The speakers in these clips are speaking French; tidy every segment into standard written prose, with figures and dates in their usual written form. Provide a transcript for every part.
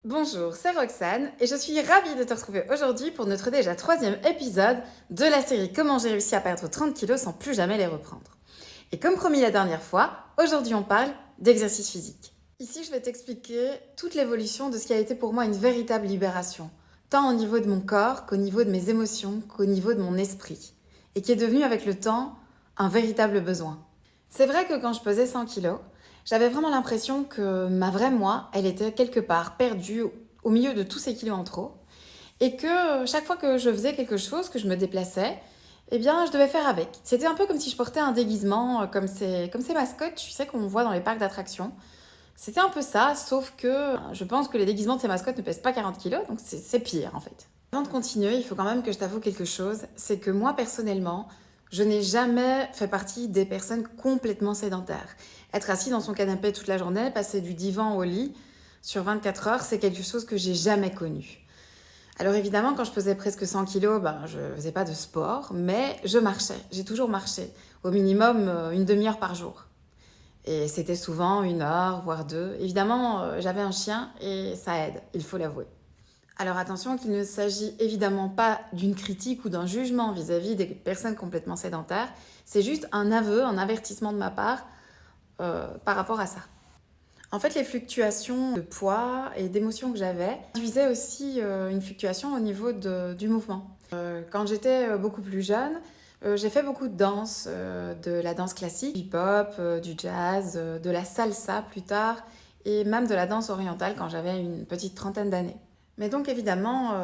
Bonjour, c'est Roxane et je suis ravie de te retrouver aujourd'hui pour notre déjà 3e épisode de la série Comment j'ai réussi à perdre 30 kilos sans plus jamais les reprendre. Et comme promis la dernière fois, aujourd'hui on parle d'exercice physique. Ici je vais t'expliquer toute l'évolution de ce qui a été pour moi une véritable libération, tant au niveau de mon corps qu'au niveau de mes émotions, qu'au niveau de mon esprit, et qui est devenu avec le temps un véritable besoin. C'est vrai que quand je pesais 100 kilos, j'avais vraiment l'impression que ma vraie moi, elle était quelque part perdue au milieu de tous ces kilos en trop. Et que chaque fois que je faisais quelque chose, que je me déplaçais, eh bien, je devais faire avec. C'était un peu comme si je portais un déguisement, comme ces mascottes, tu sais, qu'on voit dans les parcs d'attractions. C'était un peu ça, sauf que je pense que les déguisements de ces mascottes ne pèsent pas 40 kilos, donc c'est pire en fait. Avant de continuer, il faut quand même que je t'avoue quelque chose, c'est que moi personnellement, je n'ai jamais fait partie des personnes complètement sédentaires. Être assis dans son canapé toute la journée, passer du divan au lit sur 24 heures, c'est quelque chose que j'ai jamais connu. Alors évidemment, quand je pesais presque 100 kilos, je ne faisais pas de sport, mais je marchais. J'ai toujours marché, au minimum une demi-heure par jour. Et c'était souvent 1 heure, voire 2. Évidemment, j'avais un chien et ça aide, il faut l'avouer. Alors attention qu'il ne s'agit évidemment pas d'une critique ou d'un jugement vis-à-vis des personnes complètement sédentaires. C'est juste un aveu, un avertissement de ma part par rapport à ça. En fait, les fluctuations de poids et d'émotions que j'avais induisaient aussi une fluctuation au niveau du mouvement. Quand j'étais beaucoup plus jeune, j'ai fait beaucoup de danse, de la danse classique, du hip-hop, du jazz, de la salsa plus tard, et même de la danse orientale quand j'avais une petite trentaine d'années. Mais donc évidemment,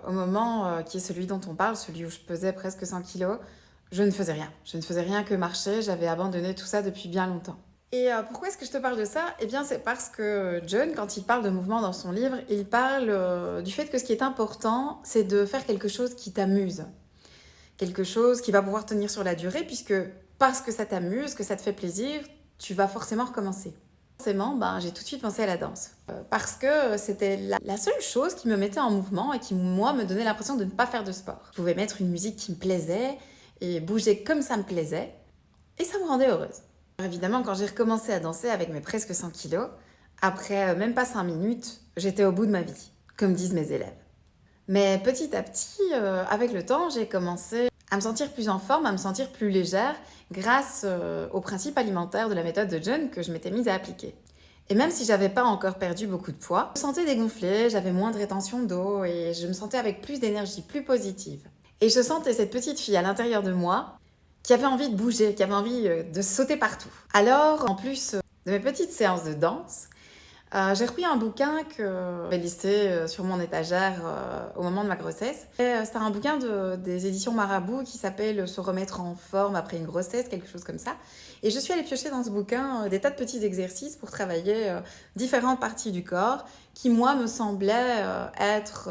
au moment qui est celui dont on parle, celui où je pesais presque 100 kilos, je ne faisais rien. Je ne faisais rien que marcher, j'avais abandonné tout ça depuis bien longtemps. Et pourquoi est-ce que je te parle de ça? Eh bien, c'est parce que John, quand il parle de mouvement dans son livre, il parle du fait que ce qui est important, c'est de faire quelque chose qui t'amuse. Quelque chose qui va pouvoir tenir sur la durée, puisque parce que ça t'amuse, que ça te fait plaisir, tu vas forcément recommencer. Forcément, j'ai tout de suite pensé à la danse. Parce que c'était la seule chose qui me mettait en mouvement et qui, moi, me donnait l'impression de ne pas faire de sport. Je pouvais mettre une musique qui me plaisait et bouger comme ça me plaisait, et ça me rendait heureuse. Alors évidemment, quand j'ai recommencé à danser avec mes presque 100 kilos, après même pas 5 minutes, j'étais au bout de ma vie, comme disent mes élèves. Mais petit à petit, avec le temps, j'ai commencé à me sentir plus en forme, à me sentir plus légère, grâce aux principes alimentaires de la méthode de John que je m'étais mise à appliquer. Et même si j'avais pas encore perdu beaucoup de poids, je me sentais dégonflée, j'avais moins de rétention d'eau et je me sentais avec plus d'énergie, plus positive. Et je sentais cette petite fille à l'intérieur de moi qui avait envie de bouger, qui avait envie de sauter partout. Alors, en plus de mes petites séances de danse, j'ai repris un bouquin que j'avais listé sur mon étagère au moment de ma grossesse. C'était un bouquin des éditions Marabout qui s'appelle Se remettre en forme après une grossesse, quelque chose comme ça. Et je suis allée piocher dans ce bouquin des tas de petits exercices pour travailler différentes parties du corps qui, moi, me semblaient être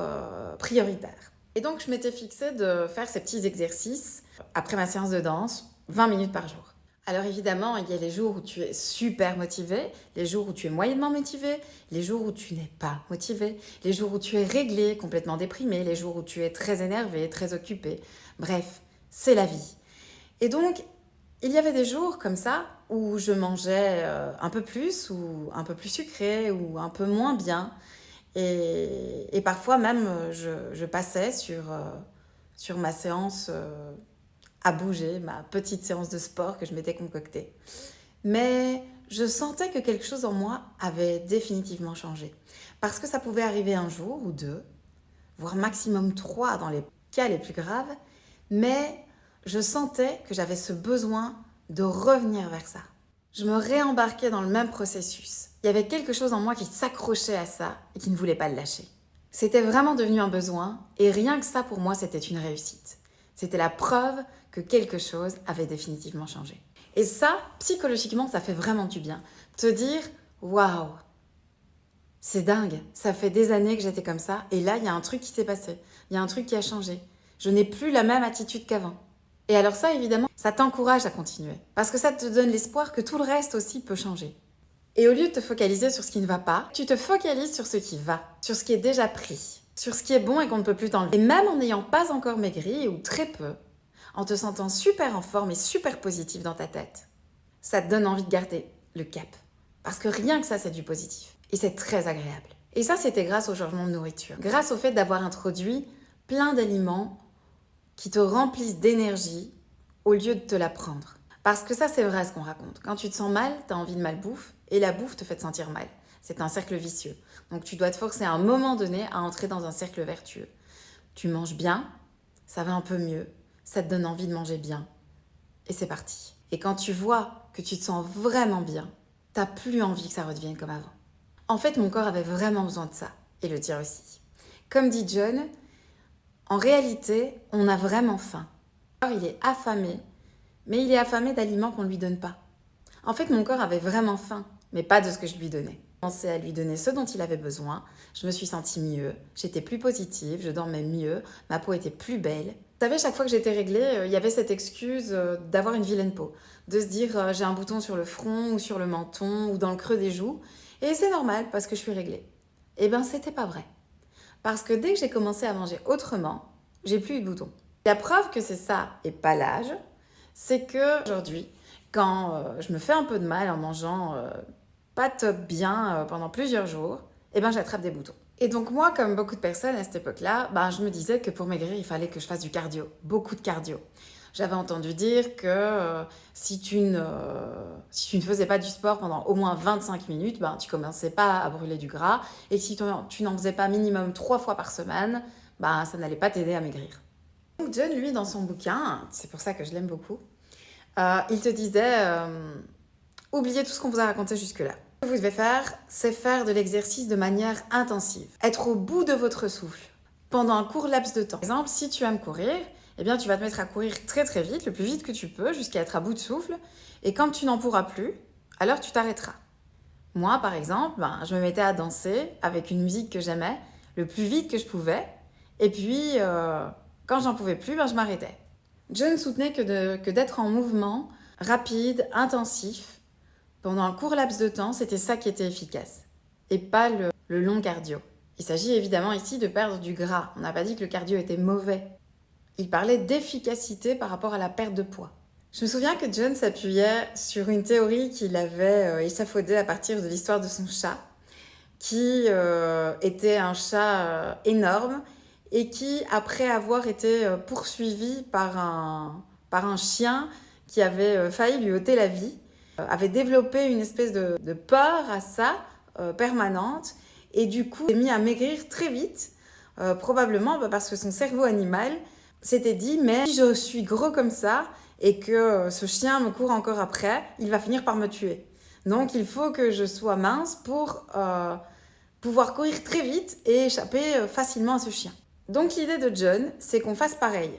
prioritaires. Et donc, je m'étais fixée de faire ces petits exercices après ma séance de danse, 20 minutes par jour. Alors évidemment, il y a les jours où tu es super motivé, les jours où tu es moyennement motivé, les jours où tu n'es pas motivé, les jours où tu es réglé, complètement déprimé, les jours où tu es très énervé, très occupé. Bref, c'est la vie. Et donc, il y avait des jours comme ça où je mangeais un peu plus ou un peu plus sucré ou un peu moins bien. Et parfois même, je passais sur ma séance à bouger, ma petite séance de sport que je m'étais concoctée. Mais je sentais que quelque chose en moi avait définitivement changé. Parce que ça pouvait arriver un jour ou 2, voire maximum 3 dans les cas les plus graves, mais je sentais que j'avais ce besoin de revenir vers ça. Je me réembarquais dans le même processus. Il y avait quelque chose en moi qui s'accrochait à ça et qui ne voulait pas le lâcher. C'était vraiment devenu un besoin et rien que ça pour moi c'était une réussite. C'était la preuve que quelque chose avait définitivement changé. Et ça, psychologiquement, ça fait vraiment du bien. Te dire, waouh, c'est dingue, ça fait des années que j'étais comme ça, et là, il y a un truc qui s'est passé, il y a un truc qui a changé. Je n'ai plus la même attitude qu'avant. Et alors ça, évidemment, ça t'encourage à continuer, parce que ça te donne l'espoir que tout le reste aussi peut changer. Et au lieu de te focaliser sur ce qui ne va pas, tu te focalises sur ce qui va, sur ce qui est déjà pris, sur ce qui est bon et qu'on ne peut plus t'enlever. Et même en n'ayant pas encore maigri, ou très peu, en te sentant super en forme et super positif dans ta tête, ça te donne envie de garder le cap. Parce que rien que ça, c'est du positif. Et c'est très agréable. Et ça, c'était grâce au changement de nourriture. Grâce au fait d'avoir introduit plein d'aliments qui te remplissent d'énergie au lieu de te la prendre. Parce que ça, c'est vrai ce qu'on raconte. Quand tu te sens mal, tu as envie de malbouffe et la bouffe te fait te sentir mal. C'est un cercle vicieux. Donc tu dois te forcer à un moment donné à entrer dans un cercle vertueux. Tu manges bien, ça va un peu mieux, ça te donne envie de manger bien. Et c'est parti. Et quand tu vois que tu te sens vraiment bien, t'as plus envie que ça redevienne comme avant. En fait, mon corps avait vraiment besoin de ça, et le tien aussi. Comme dit John, en réalité, on a vraiment faim. Mon corps, il est affamé, mais il est affamé d'aliments qu'on ne lui donne pas. En fait, mon corps avait vraiment faim, mais pas de ce que je lui donnais. J'ai commencé à lui donner ce dont il avait besoin, je me suis sentie mieux, j'étais plus positive, je dormais mieux, ma peau était plus belle. Vous savez, chaque fois que j'étais réglée, il y avait cette excuse d'avoir une vilaine peau, de se dire j'ai un bouton sur le front ou sur le menton ou dans le creux des joues, et c'est normal parce que je suis réglée. Eh bien, c'était pas vrai. Parce que dès que j'ai commencé à manger autrement, j'ai plus eu de boutons. La preuve que c'est ça et pas l'âge, c'est que aujourd'hui, quand je me fais un peu de mal en mangeant pas top bien pendant plusieurs jours, eh ben j'attrape des boutons. Et donc moi, comme beaucoup de personnes à cette époque-là, je me disais que pour maigrir, il fallait que je fasse du cardio, beaucoup de cardio. J'avais entendu dire que si tu ne faisais pas du sport pendant au moins 25 minutes, tu commençais pas à brûler du gras. Et que si tu n'en faisais pas minimum 3 fois par semaine, ça n'allait pas t'aider à maigrir. Donc John, lui, dans son bouquin, c'est pour ça que je l'aime beaucoup, il te disait oubliez tout ce qu'on vous a raconté jusque-là. Ce que vous devez faire, c'est faire de l'exercice de manière intensive. Être au bout de votre souffle pendant un court laps de temps. Par exemple, si tu aimes courir, eh bien, tu vas te mettre à courir très très vite, le plus vite que tu peux, jusqu'à être à bout de souffle. Et quand tu n'en pourras plus, alors tu t'arrêteras. Moi, par exemple, je me mettais à danser avec une musique que j'aimais le plus vite que je pouvais. Et puis, quand j'en pouvais plus, je m'arrêtais. John soutenait que d'être en mouvement rapide, intensif, pendant un court laps de temps, c'était ça qui était efficace. Et pas le long cardio. Il s'agit évidemment ici de perdre du gras. On n'a pas dit que le cardio était mauvais. Il parlait d'efficacité par rapport à la perte de poids. Je me souviens que John s'appuyait sur une théorie qu'il avait échafaudée à partir de l'histoire de son chat, qui était un chat énorme et qui, après avoir été poursuivi par un chien qui avait failli lui ôter la vie, avait développé une espèce de peur à ça, permanente, et du coup s'est mis à maigrir très vite, probablement parce que son cerveau animal s'était dit, mais si je suis gros comme ça et que ce chien me court encore après, il va finir par me tuer. Donc il faut que je sois mince pour pouvoir courir très vite et échapper facilement à ce chien. Donc l'idée de John, c'est qu'on fasse pareil.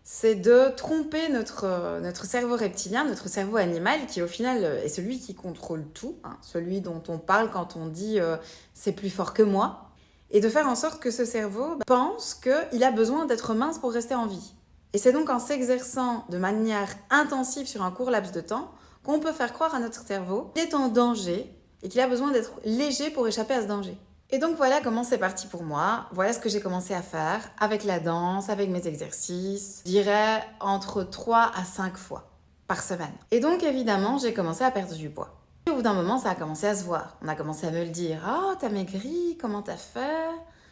C'est de tromper notre cerveau reptilien, notre cerveau animal, qui au final est celui qui contrôle tout, celui dont on parle quand on dit c'est plus fort que moi, et de faire en sorte que ce cerveau pense qu'il a besoin d'être mince pour rester en vie. Et c'est donc en s'exerçant de manière intensive sur un court laps de temps qu'on peut faire croire à notre cerveau qu'il est en danger et qu'il a besoin d'être léger pour échapper à ce danger. Et donc voilà comment c'est parti pour moi, voilà ce que j'ai commencé à faire avec la danse, avec mes exercices, je dirais entre 3 à 5 fois par semaine. Et donc évidemment, j'ai commencé à perdre du poids. Et au bout d'un moment, ça a commencé à se voir. On a commencé à me le dire, « Oh, t'as maigri, comment t'as fait ?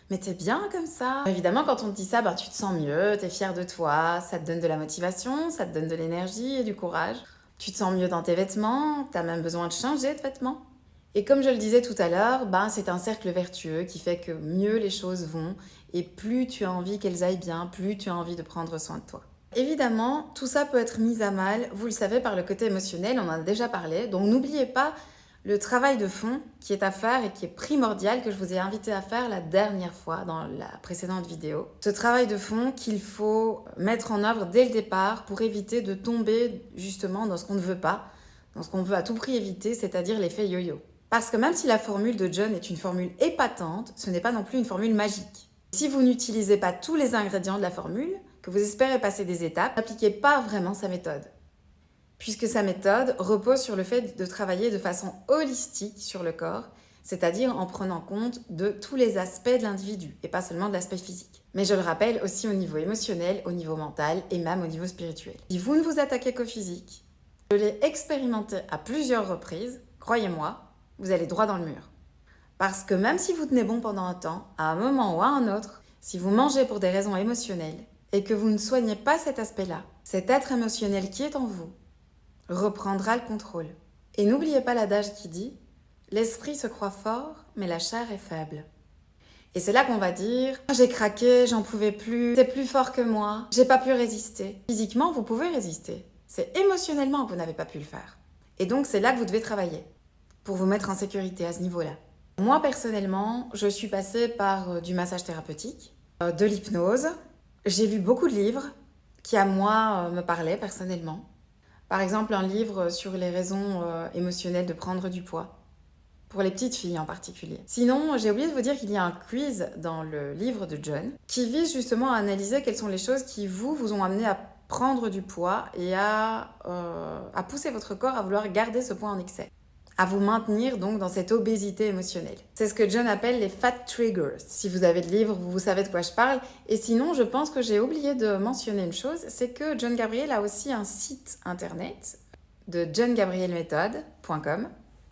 Mais t'es bien comme ça ?» Évidemment, quand on te dit ça, tu te sens mieux, t'es fière de toi, ça te donne de la motivation, ça te donne de l'énergie et du courage. Tu te sens mieux dans tes vêtements, t'as même besoin de changer de vêtements. Et comme je le disais tout à l'heure, c'est un cercle vertueux qui fait que mieux les choses vont et plus tu as envie qu'elles aillent bien, plus tu as envie de prendre soin de toi. Évidemment, tout ça peut être mis à mal, vous le savez, par le côté émotionnel, on en a déjà parlé, donc n'oubliez pas le travail de fond qui est à faire et qui est primordial, que je vous ai invité à faire la dernière fois dans la précédente vidéo. Ce travail de fond qu'il faut mettre en œuvre dès le départ pour éviter de tomber justement dans ce qu'on ne veut pas, dans ce qu'on veut à tout prix éviter, c'est-à-dire l'effet yo-yo. Parce que même si la formule de John est une formule épatante, ce n'est pas non plus une formule magique. Si vous n'utilisez pas tous les ingrédients de la formule, que vous espérez passer des étapes, n'appliquez pas vraiment sa méthode. Puisque sa méthode repose sur le fait de travailler de façon holistique sur le corps, c'est-à-dire en prenant compte de tous les aspects de l'individu, et pas seulement de l'aspect physique. Mais je le rappelle aussi au niveau émotionnel, au niveau mental et même au niveau spirituel. Si vous ne vous attaquez qu'au physique, je l'ai expérimenté à plusieurs reprises, croyez-moi, vous allez droit dans le mur. Parce que même si vous tenez bon pendant un temps, à un moment ou à un autre, si vous mangez pour des raisons émotionnelles et que vous ne soignez pas cet aspect-là, cet être émotionnel qui est en vous reprendra le contrôle. Et n'oubliez pas l'adage qui dit « L'esprit se croit fort, mais la chair est faible ». Et c'est là qu'on va dire « J'ai craqué, j'en pouvais plus, c'est plus fort que moi, j'ai pas pu résister ». Physiquement, vous pouvez résister. C'est émotionnellement que vous n'avez pas pu le faire. Et donc, c'est là que vous devez travailler pour vous mettre en sécurité à ce niveau-là. Moi, personnellement, je suis passée par du massage thérapeutique, de l'hypnose. J'ai lu beaucoup de livres qui, à moi, me parlaient personnellement. Par exemple, un livre sur les raisons émotionnelles de prendre du poids, pour les petites filles en particulier. Sinon, j'ai oublié de vous dire qu'il y a un quiz dans le livre de John qui vise justement à analyser quelles sont les choses qui vous ont amené à prendre du poids et à pousser votre corps à vouloir garder ce poids en excès, à vous maintenir donc dans cette obésité émotionnelle. C'est ce que John appelle les fat triggers. Si vous avez le livre, vous savez de quoi je parle. Et sinon, je pense que j'ai oublié de mentionner une chose, c'est que John Gabriel a aussi un site internet de johngabrielmethod.com.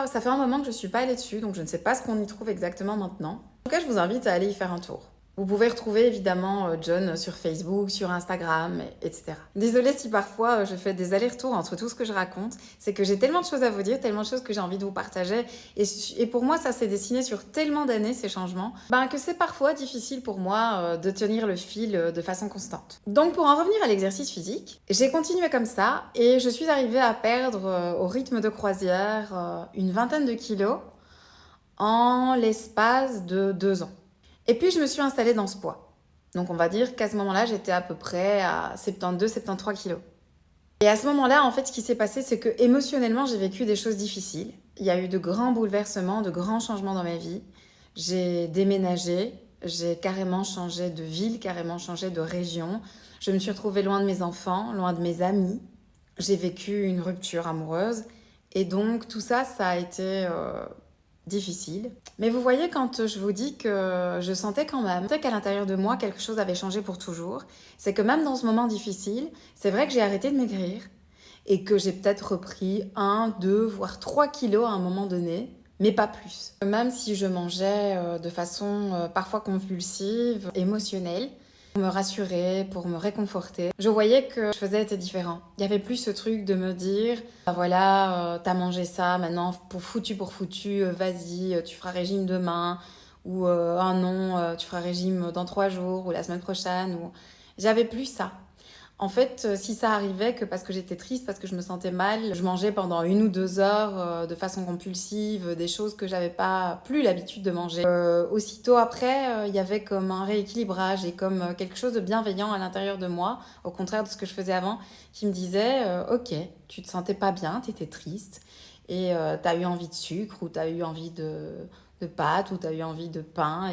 Ça fait un moment que je ne suis pas allée dessus, donc je ne sais pas ce qu'on y trouve exactement maintenant. En tout cas, je vous invite à aller y faire un tour. Vous pouvez retrouver évidemment John sur Facebook, sur Instagram, etc. Désolée si parfois je fais des allers-retours entre tout ce que je raconte. C'est que j'ai tellement de choses à vous dire, tellement de choses que j'ai envie de vous partager. Et pour moi, ça s'est dessiné sur tellement d'années, ces changements, que c'est parfois difficile pour moi de tenir le fil de façon constante. Donc pour en revenir à l'exercice physique, j'ai continué comme ça et je suis arrivée à perdre au rythme de croisière une vingtaine de kilos en l'espace de 2 ans. Et puis, je me suis installée dans ce poids. Donc, on va dire qu'à ce moment-là, j'étais à peu près à 72-73 kilos. Et à ce moment-là, en fait, ce qui s'est passé, c'est que émotionnellement, j'ai vécu des choses difficiles. Il y a eu de grands bouleversements, de grands changements dans ma vie. J'ai déménagé, j'ai carrément changé de ville, carrément changé de région. Je me suis retrouvée loin de mes enfants, loin de mes amis. J'ai vécu une rupture amoureuse. Et donc, tout ça, ça a été difficile. Mais vous voyez, quand je vous dis que je sentais quand même qu'à l'intérieur de moi, quelque chose avait changé pour toujours, c'est que même dans ce moment difficile, c'est vrai que j'ai arrêté de maigrir et que j'ai peut-être repris 1, 2, voire 3 kilos à un moment donné, mais pas plus. Même si je mangeais de façon parfois compulsive, émotionnelle, pour me rassurer, pour me réconforter, je voyais que je faisais était différent. Il n'y avait plus ce truc de me dire voilà, t'as mangé ça, maintenant pour foutu, vas-y, tu feras régime demain, ou ah non, tu feras régime dans 3 jours, ou la semaine prochaine, ou... J'avais plus ça. En fait, si ça arrivait que parce que j'étais triste, parce que je me sentais mal, je mangeais pendant 1 ou 2 heures de façon compulsive, des choses que j'avais pas plus l'habitude de manger. Aussitôt après, il y avait comme un rééquilibrage et comme quelque chose de bienveillant à l'intérieur de moi, au contraire de ce que je faisais avant, qui me disait ok, tu te sentais pas bien, tu étais triste et t'as eu envie de sucre ou t'as eu envie de pâtes ou t'as eu envie de pain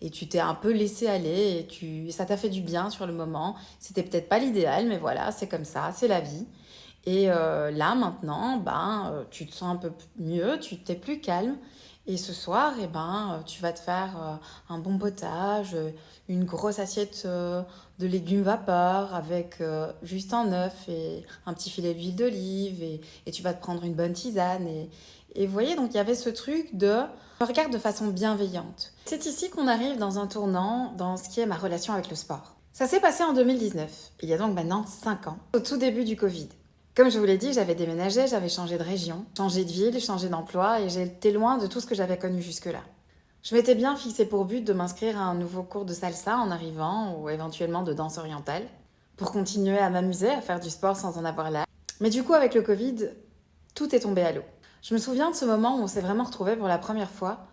et tu t'es un peu laissé aller et ça t'a fait du bien sur le moment. C'était peut-être pas l'idéal, mais voilà, c'est comme ça, c'est la vie. Et là, maintenant, tu te sens un peu mieux, tu t'es plus calme. Et ce soir, tu vas te faire un bon potage, une grosse assiette de légumes vapeur avec juste un œuf et un petit filet d'huile d'olive et tu vas te prendre une bonne tisane. Et vous voyez, donc il y avait ce truc de je regarde de façon bienveillante. C'est ici qu'on arrive dans un tournant dans ce qui est ma relation avec le sport. Ça s'est passé en 2019, il y a donc maintenant 5 ans, au tout début du Covid. Comme je vous l'ai dit, j'avais déménagé, j'avais changé de région, changé de ville, changé d'emploi et j'étais loin de tout ce que j'avais connu jusque-là. Je m'étais bien fixé pour but de m'inscrire à un nouveau cours de salsa en arrivant ou éventuellement de danse orientale pour continuer à m'amuser, à faire du sport sans en avoir l'air. Mais du coup, avec le Covid, tout est tombé à l'eau. Je me souviens de ce moment où on s'est vraiment retrouvés pour la première fois,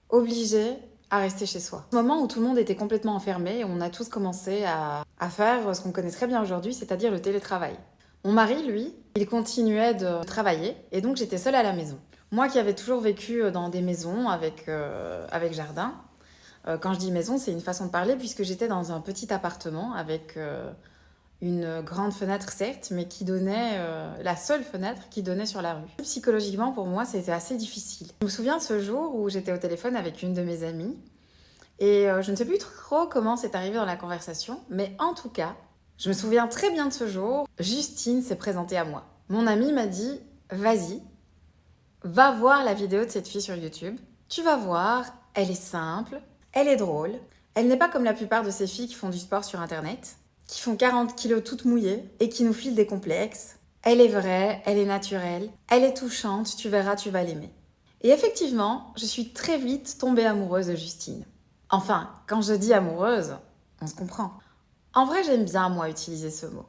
obligés à rester chez soi. Ce moment où tout le monde était complètement enfermé et on a tous commencé à faire ce qu'on connaît très bien aujourd'hui, c'est-à-dire le télétravail. Mon mari, lui, il continuait de travailler et donc j'étais seule à la maison. Moi qui avais toujours vécu dans des maisons avec jardin, quand je dis maison, c'est une façon de parler puisque j'étais dans un petit appartement avec une grande fenêtre certes, mais qui donnait, la seule fenêtre qui donnait sur la rue. Psychologiquement, pour moi, c'était assez difficile. Je me souviens de ce jour où j'étais au téléphone avec une de mes amies et je ne sais plus trop comment c'est arrivé dans la conversation, mais en tout cas, je me souviens très bien de ce jour. Justine s'est présentée à moi. Mon amie m'a dit « Vas-y, va voir la vidéo de cette fille sur YouTube. Tu vas voir, elle est simple, elle est drôle. Elle n'est pas comme la plupart de ces filles qui font du sport sur Internet, qui font 40 kilos toutes mouillées et qui nous filent des complexes. Elle est vraie, elle est naturelle, elle est touchante, tu verras, tu vas l'aimer. Et effectivement, je suis très vite tombée amoureuse de Justine. Enfin, quand je dis amoureuse, on se comprend. En vrai, j'aime bien, moi, utiliser ce mot.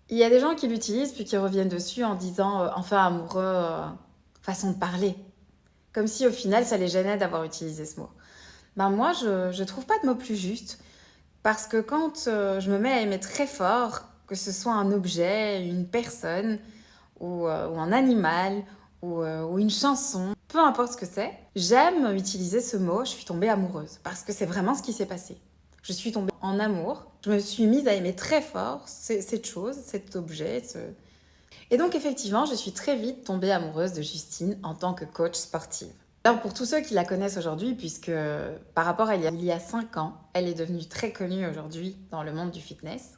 Il y a des gens qui l'utilisent puis qui reviennent dessus en disant enfin amoureux, façon de parler. Comme si au final, ça les gênait d'avoir utilisé ce mot. Ben moi, je trouve pas de mot plus juste. Parce que quand je me mets à aimer très fort, que ce soit un objet, une personne, ou un animal, ou une chanson, peu importe ce que c'est, j'aime utiliser ce mot, je suis tombée amoureuse. Parce que c'est vraiment ce qui s'est passé. Je suis tombée en amour, je me suis mise à aimer très fort cette chose, cet objet. Et donc effectivement, je suis très vite tombée amoureuse de Justine en tant que coach sportive. Alors pour tous ceux qui la connaissent aujourd'hui, puisque par rapport à il y a 5 ans, elle est devenue très connue aujourd'hui dans le monde du fitness,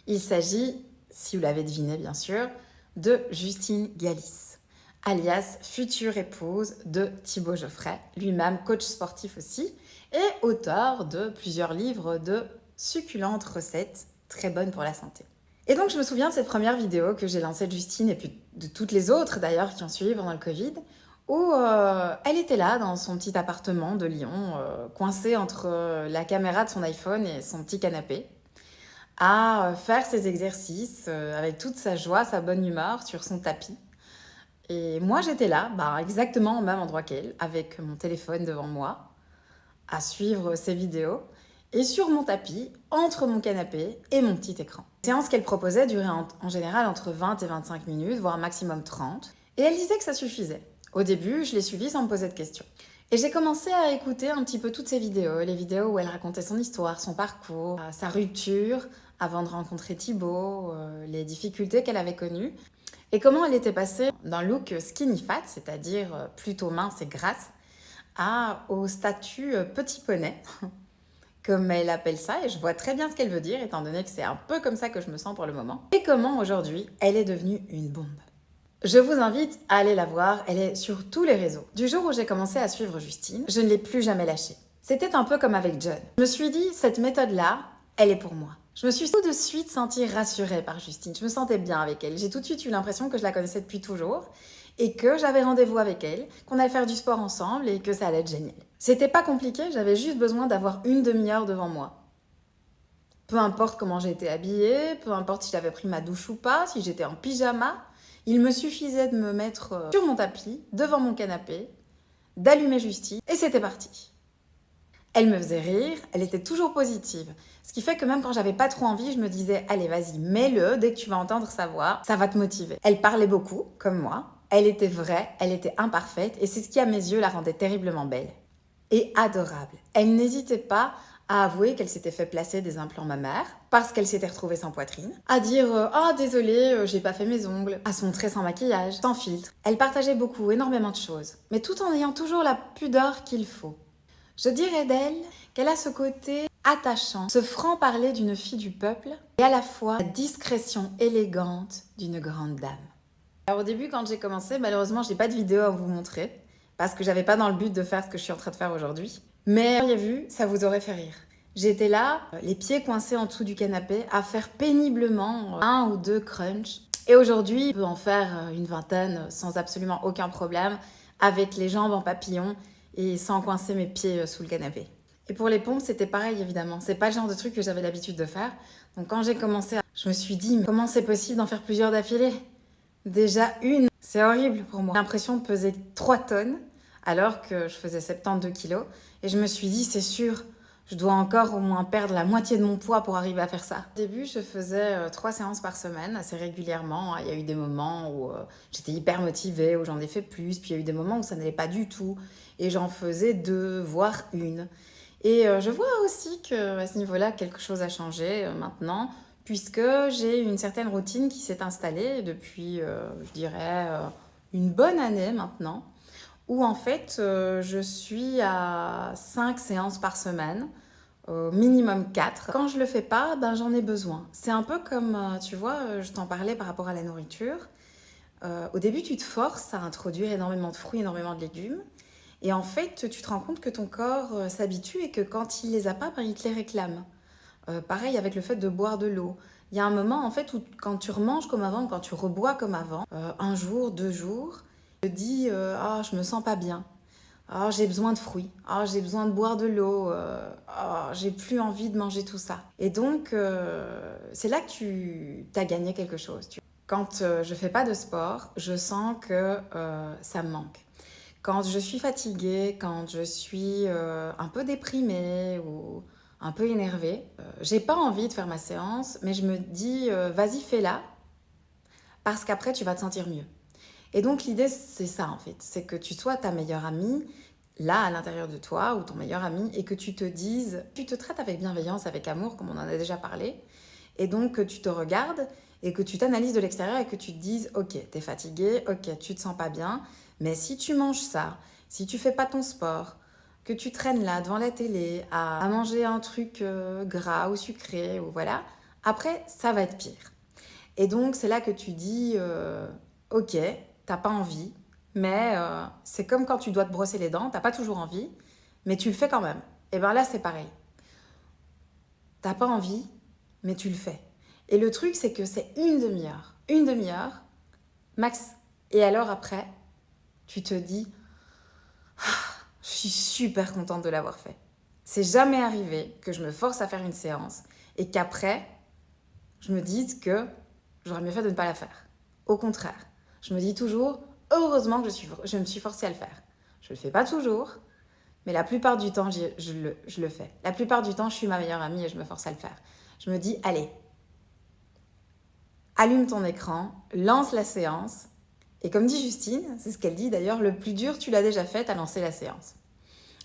il s'agit, si vous l'avez deviné bien sûr, de Justine Galis, alias future épouse de Thibaut Geoffrey, lui-même coach sportif aussi, et auteur de plusieurs livres de succulentes recettes très bonnes pour la santé. Et donc je me souviens de cette première vidéo que j'ai lancée de Justine, et puis de toutes les autres d'ailleurs qui ont suivi pendant le Covid, où elle était là dans son petit appartement de Lyon, coincée entre la caméra de son iPhone et son petit canapé, à faire ses exercices avec toute sa joie, sa bonne humeur sur son tapis. Et moi j'étais là, exactement au même endroit qu'elle, avec mon téléphone devant moi, à suivre ses vidéos, et sur mon tapis, entre mon canapé et mon petit écran. Les séances qu'elle proposait duraient en général entre 20 et 25 minutes, voire maximum 30, et elle disait que ça suffisait. Au début, je l'ai suivie sans me poser de questions. Et j'ai commencé à écouter un petit peu toutes ses vidéos, les vidéos où elle racontait son histoire, son parcours, sa rupture avant de rencontrer Thibaut, les difficultés qu'elle avait connues, et comment elle était passée d'un look skinny fat, c'est-à-dire plutôt mince et grasse, au statut petit poney, comme elle appelle ça, et je vois très bien ce qu'elle veut dire, étant donné que c'est un peu comme ça que je me sens pour le moment, et comment aujourd'hui elle est devenue une bombe. Je vous invite à aller la voir, elle est sur tous les réseaux. Du jour où j'ai commencé à suivre Justine, je ne l'ai plus jamais lâchée. C'était un peu comme avec John. Je me suis dit, cette méthode-là, elle est pour moi. Je me suis tout de suite sentie rassurée par Justine. Je me sentais bien avec elle. J'ai tout de suite eu l'impression que je la connaissais depuis toujours et que j'avais rendez-vous avec elle, qu'on allait faire du sport ensemble et que ça allait être génial. C'était pas compliqué, j'avais juste besoin d'avoir une demi-heure devant moi. Peu importe comment j'étais habillée, peu importe si j'avais pris ma douche ou pas, si j'étais en pyjama, il me suffisait de me mettre sur mon tapis, devant mon canapé, d'allumer Justine, et c'était parti. Elle me faisait rire, elle était toujours positive. Ce qui fait que même quand j'avais pas trop envie, je me disais « Allez, vas-y, mets-le, dès que tu vas entendre sa voix, ça va te motiver. » Elle parlait beaucoup, comme moi. Elle était vraie, elle était imparfaite, et c'est ce qui, à mes yeux, la rendait terriblement belle. Et adorable. Elle n'hésitait pas à avouer qu'elle s'était fait placer des implants mammaires parce qu'elle s'était retrouvée sans poitrine, à dire « Ah, désolée, j'ai pas fait mes ongles », à se montrer sans maquillage, sans filtre. Elle partageait beaucoup, énormément de choses, mais tout en ayant toujours la pudeur qu'il faut. Je dirais d'elle qu'elle a ce côté attachant, ce franc-parler d'une fille du peuple et à la fois la discrétion élégante d'une grande dame. Alors au début, quand j'ai commencé, malheureusement, je n'ai pas de vidéo à vous montrer parce que j'avais pas dans le but de faire ce que je suis en train de faire aujourd'hui. Mais vous auriez vu, ça vous aurait fait rire. J'étais là, les pieds coincés en dessous du canapé, à faire péniblement 1 ou 2 crunchs. Et aujourd'hui, je peux en faire une vingtaine sans absolument aucun problème, avec les jambes en papillon et sans coincer mes pieds sous le canapé. Et pour les pompes, c'était pareil évidemment. C'est pas le genre de truc que j'avais l'habitude de faire. Donc quand j'ai commencé, je me suis dit, mais comment c'est possible d'en faire plusieurs d'affilée ? Déjà une, c'est horrible pour moi. J'ai l'impression de peser 3 tonnes alors que je faisais 72 kilos. Et je me suis dit, c'est sûr, je dois encore au moins perdre la moitié de mon poids pour arriver à faire ça. Au début, je faisais 3 séances par semaine, assez régulièrement. Il y a eu des moments où j'étais hyper motivée, où j'en ai fait plus. Puis il y a eu des moments où ça n'allait pas du tout. Et j'en faisais 2, voire 1. Et je vois aussi qu'à ce niveau-là, quelque chose a changé maintenant, puisque j'ai une certaine routine qui s'est installée depuis, je dirais, une bonne année maintenant, où en fait, je suis à 5 séances par semaine, minimum 4. Quand je le fais pas, j'en ai besoin. C'est un peu comme, tu vois, je t'en parlais par rapport à la nourriture. Au début, tu te forces à introduire énormément de fruits, énormément de légumes. Et en fait, tu te rends compte que ton corps s'habitue et que quand il les a pas, ben, il te les réclame. Pareil avec le fait de boire de l'eau. Il y a un moment en fait où quand tu remanges comme avant, quand tu rebois comme avant, un jour, 2 jours, tu te dis ah je me sens pas bien, ah j'ai besoin de fruits, ah j'ai besoin de boire de l'eau, ah j'ai plus envie de manger tout ça. Et donc c'est là que tu as gagné quelque chose. Quand je fais pas de sport, je sens que ça me manque. Quand je suis fatiguée, quand je suis un peu déprimée ou un peu énervée, j'ai pas envie de faire ma séance, mais je me dis vas-y fais-la parce qu'après tu vas te sentir mieux. Et donc l'idée c'est ça en fait, c'est que tu sois ta meilleure amie là à l'intérieur de toi ou ton meilleur ami et que tu te dises, tu te traites avec bienveillance, avec amour comme on en a déjà parlé et donc que tu te regardes et que tu t'analyses de l'extérieur et que tu te dises ok t'es fatigué, ok tu te sens pas bien, mais si tu manges ça, si tu fais pas ton sport, que tu traînes là devant la télé à manger un truc gras ou sucré ou voilà, après ça va être pire. Et donc c'est là que tu dis ok, t'as pas envie, mais c'est comme quand tu dois te brosser les dents, t'as pas toujours envie, mais tu le fais quand même. Et bien là c'est pareil. T'as pas envie, mais tu le fais. Et le truc c'est que c'est une demi-heure max. Et alors après, tu te dis je suis super contente de l'avoir fait. C'est jamais arrivé que je me force à faire une séance et qu'après, je me dise que j'aurais mieux fait de ne pas la faire. Au contraire, je me dis toujours, heureusement que je me suis forcée à le faire. Je le fais pas toujours, mais la plupart du temps, je le fais. La plupart du temps, je suis ma meilleure amie et je me force à le faire. Je me dis, allez, allume ton écran, lance la séance. Et comme dit Justine, c'est ce qu'elle dit d'ailleurs, le plus dur, tu l'as déjà fait, t'as lancé la séance.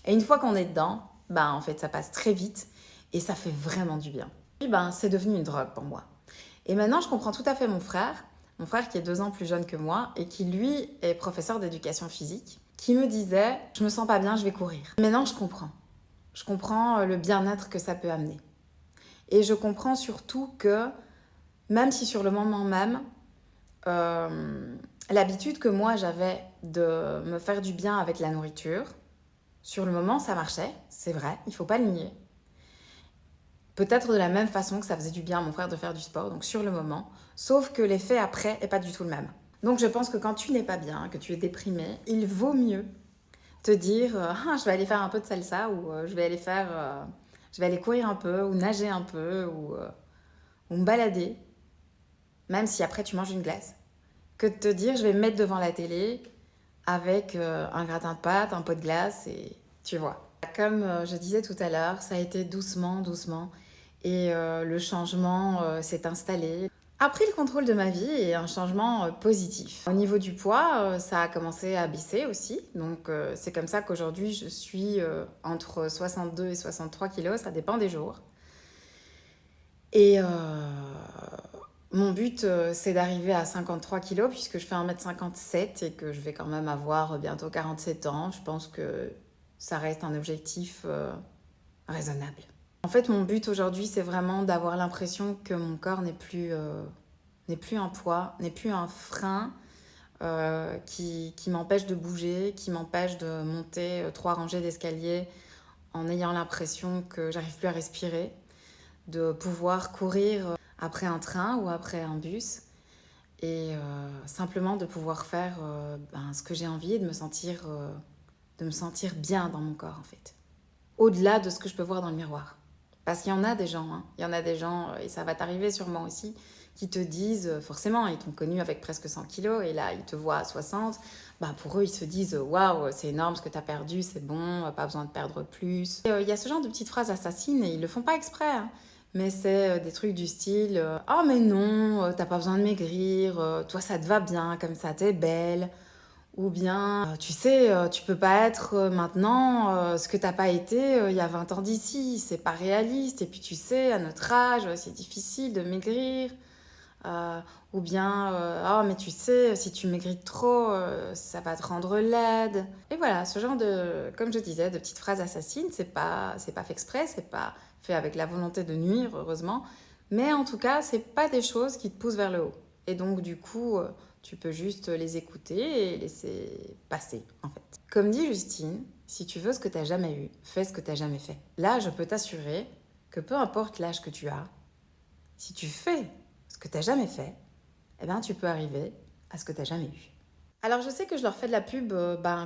Et une fois qu'on est dedans, en fait, ça passe très vite et ça fait vraiment du bien. Et c'est devenu une drogue pour moi. Et maintenant, je comprends tout à fait mon frère qui est 2 ans plus jeune que moi et qui, lui, est professeur d'éducation physique, qui me disait « je me sens pas bien, je vais courir ». Maintenant, je comprends. Je comprends le bien-être que ça peut amener. Et je comprends surtout que, même si sur le moment même, l'habitude que moi j'avais de me faire du bien avec la nourriture, sur le moment, ça marchait, c'est vrai, il ne faut pas le nier. Peut-être de la même façon que ça faisait du bien à mon frère de faire du sport, donc sur le moment, sauf que l'effet après n'est pas du tout le même. Donc je pense que quand tu n'es pas bien, que tu es déprimé, il vaut mieux te dire je vais aller faire un peu de salsa ou je vais aller courir un peu ou nager un peu ou me balader, même si après tu manges une glace, que de te dire je vais me mettre devant la télé avec un gratin de pâtes, un pot de glace et tu vois. Comme je disais tout à l'heure, ça a été doucement, doucement et le changement s'est installé. A pris le contrôle de ma vie et un changement positif. Au niveau du poids, ça a commencé à baisser aussi. Donc c'est comme ça qu'aujourd'hui je suis entre 62 et 63 kilos, ça dépend des jours. Et mon but, c'est d'arriver à 53 kilos puisque je fais 1m57 et que je vais quand même avoir bientôt 47 ans. Je pense que ça reste un objectif raisonnable. En fait, mon but aujourd'hui, c'est vraiment d'avoir l'impression que mon corps n'est plus un poids, n'est plus un frein qui m'empêche de bouger, qui m'empêche de monter 3 rangées d'escalier en ayant l'impression que j'arrive plus à respirer, de pouvoir courir après un train ou après un bus et simplement de pouvoir faire ce que j'ai envie et de me sentir bien dans mon corps en fait. Au-delà de ce que je peux voir dans le miroir. Parce qu'il y en a des gens, et ça va t'arriver sûrement aussi, qui te disent, forcément, ils t'ont connu avec presque 100 kilos et là ils te voient à 60, pour eux ils se disent waouh, c'est énorme ce que tu as perdu, c'est bon, pas besoin de perdre plus. Il y a ce genre de petites phrases assassines et ils le font pas exprès, hein. Mais c'est des trucs du style oh mais non, t'as pas besoin de maigrir, toi ça te va bien, comme ça t'es belle. Ou bien, tu sais, tu peux pas être maintenant ce que t'as pas été il y a 20 ans d'ici, c'est pas réaliste. Et puis tu sais, à notre âge, c'est difficile de maigrir. Ou bien, oh mais tu sais, si tu maigris trop, ça va te rendre laide. Et voilà, ce genre de, comme je disais, de petites phrases assassines, c'est pas fait exprès, c'est pas fait avec la volonté de nuire, heureusement. Mais en tout cas, c'est pas des choses qui te poussent vers le haut. Et donc du coup, Tu peux juste les écouter et laisser passer, en fait. Comme dit Justine, si tu veux ce que tu n'as jamais eu, fais ce que tu n'as jamais fait. Là, je peux t'assurer que peu importe l'âge que tu as, si tu fais ce que tu n'as jamais fait, eh ben, tu peux arriver à ce que tu n'as jamais eu. Alors, je sais que je leur fais de la pub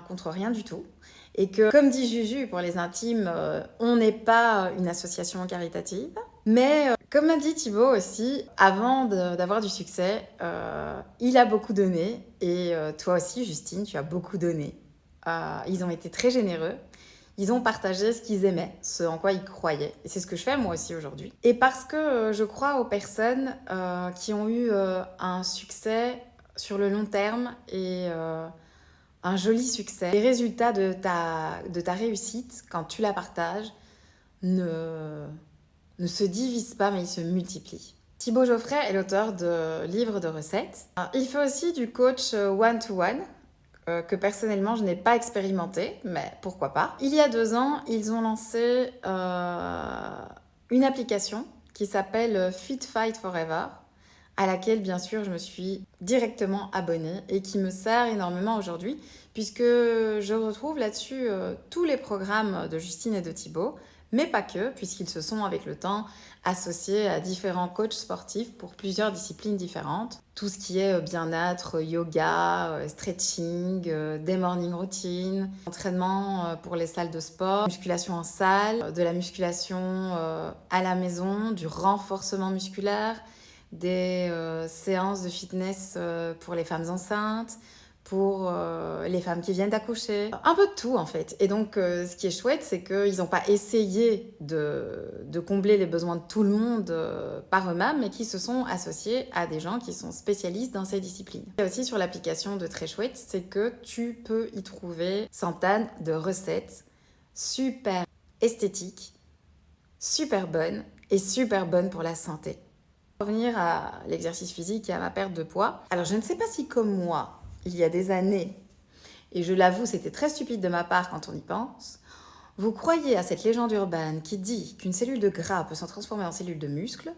contre rien du tout. Et que, comme dit Juju, pour les intimes, on n'est pas une association caritative. Mais, comme m'a dit Thibaut aussi, avant d'avoir du succès, il a beaucoup donné. Et toi aussi, Justine, tu as beaucoup donné. Ils ont été très généreux. Ils ont partagé ce qu'ils aimaient, ce en quoi ils croyaient. Et c'est ce que je fais moi aussi aujourd'hui. Et parce que je crois aux personnes qui ont eu un succès sur le long terme et un joli succès. Les résultats de ta réussite, quand tu la partages, ne se divisent pas, mais ils se multiplient. Thibaut Geoffrey est l'auteur de livres de recettes. Il fait aussi du coach one-to-one, que personnellement je n'ai pas expérimenté, mais pourquoi pas. Il y a 2 ans, ils ont lancé une application qui s'appelle Fit Fight Forever, à laquelle bien sûr je me suis directement abonnée et qui me sert énormément aujourd'hui, puisque je retrouve là-dessus tous les programmes de Justine et de Thibaut, mais pas que, puisqu'ils se sont avec le temps associés à différents coachs sportifs pour plusieurs disciplines différentes. Tout ce qui est bien-être, yoga, stretching, des morning routines, entraînement pour les salles de sport, musculation en salle, de la musculation à la maison, du renforcement musculaire, des séances de fitness pour les femmes enceintes, pour les femmes qui viennent d'accoucher, un peu de tout en fait. Et donc ce qui est chouette, c'est qu'ils n'ont pas essayé de combler les besoins de tout le monde par eux-mêmes, mais qui se sont associés à des gens qui sont spécialistes dans ces disciplines. Et aussi sur l'application de très chouette, c'est que tu peux y trouver centaines de recettes super esthétiques, super bonnes et super bonnes pour la santé. Pour revenir à l'exercice physique et à ma perte de poids, alors je ne sais pas si comme moi, il y a des années, et je l'avoue, c'était très stupide de ma part quand on y pense, vous croyez à cette légende urbaine qui dit qu'une cellule de gras peut se transformer en cellule de muscle.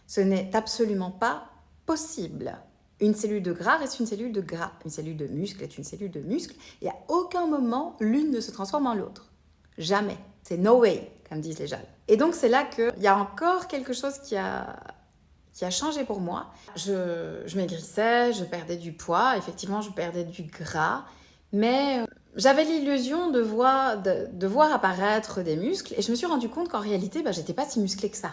Ce n'est absolument pas possible. Une cellule de gras reste une cellule de gras. Une cellule de muscle est une cellule de muscle. Et à aucun moment, l'une ne se transforme en l'autre. Jamais. C'est no way, comme disent les jeunes. Et donc, c'est là qu'il y a encore quelque chose qui a changé pour moi. Je maigrissais, je perdais du poids, effectivement je perdais du gras, mais j'avais l'illusion de voir apparaître des muscles et je me suis rendu compte qu'en réalité, j'étais pas si musclée que ça.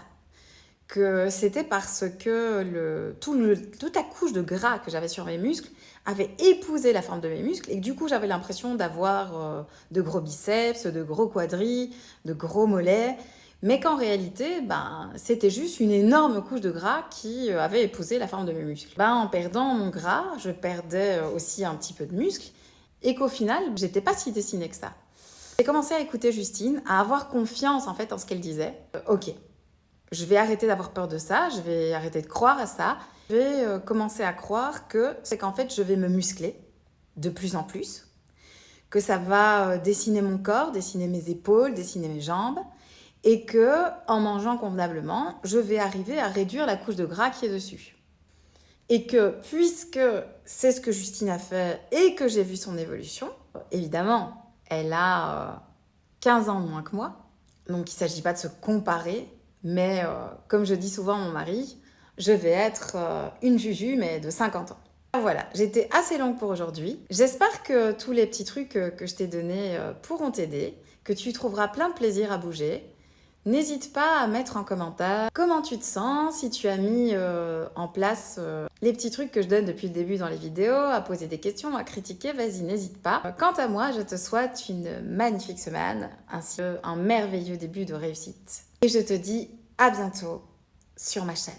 Que c'était parce que toute la couche de gras que j'avais sur mes muscles avait épousé la forme de mes muscles et que du coup j'avais l'impression d'avoir de gros biceps, de gros quadris, de gros mollets, mais qu'en réalité, c'était juste une énorme couche de gras qui avait épousé la forme de mes muscles. En perdant mon gras, je perdais aussi un petit peu de muscle et qu'au final, j'étais pas si dessinée que ça. J'ai commencé à écouter Justine, à avoir confiance en fait en ce qu'elle disait. Ok, je vais arrêter d'avoir peur de ça, je vais arrêter de croire à ça. Je vais commencer à croire que c'est qu'en fait, je vais me muscler de plus en plus, que ça va dessiner mon corps, dessiner mes épaules, dessiner mes jambes, et que en mangeant convenablement, je vais arriver à réduire la couche de gras qui est dessus. Et que puisque c'est ce que Justine a fait et que j'ai vu son évolution, évidemment, elle a 15 ans de moins que moi, donc il ne s'agit pas de se comparer, mais comme je dis souvent à mon mari, je vais être une Juju, mais de 50 ans. Voilà, j'étais assez longue pour aujourd'hui. J'espère que tous les petits trucs que je t'ai donnés pourront t'aider, que tu trouveras plein de plaisir à bouger. N'hésite pas à mettre en commentaire comment tu te sens, si tu as mis en place les petits trucs que je donne depuis le début dans les vidéos, à poser des questions, à critiquer, vas-y, n'hésite pas. Quant à moi, je te souhaite une magnifique semaine, ainsi qu'un merveilleux début de réussite. Et je te dis à bientôt sur ma chaîne.